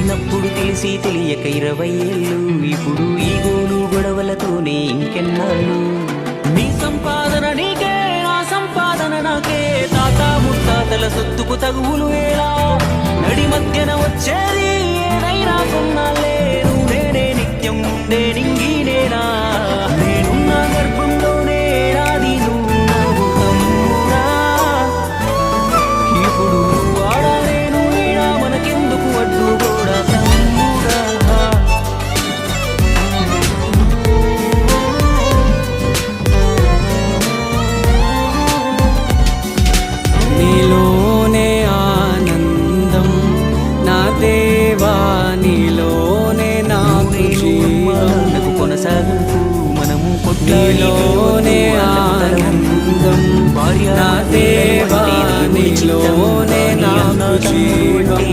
చిన్నప్పుడు తెలిసి తెలియక 20 ఏళ్ళు, ఇప్పుడు ఈ గోలు గొడవలతోనే ఇంకెన్నాళ్ళు. నీ సంపాదన నీకే, నా సంపాదన నాకే, తాత ముత్తాతల సొత్తుకు తగువులు వేళ, నడి మధ్యన వచ్చేది ఏదైనా కొన్నాళ్ళే, నేనే నిత్యం ఉండే నింగినేనా, నేనున్న గర్భంలోనే ఏడాది నువ్వు తమ్ముడా, ఇప్పుడు వాడా నేను ఈడా మనకెందుకు అడ్డు కూడా తమ్ముడా. నీలోనే ఆనందం నా దేవా, నీలోనే నాకు జీవం కొనసాగుతూ మనము నీలోనే ఆనందం నా దేవా, నీలోనే నాకు జీవం.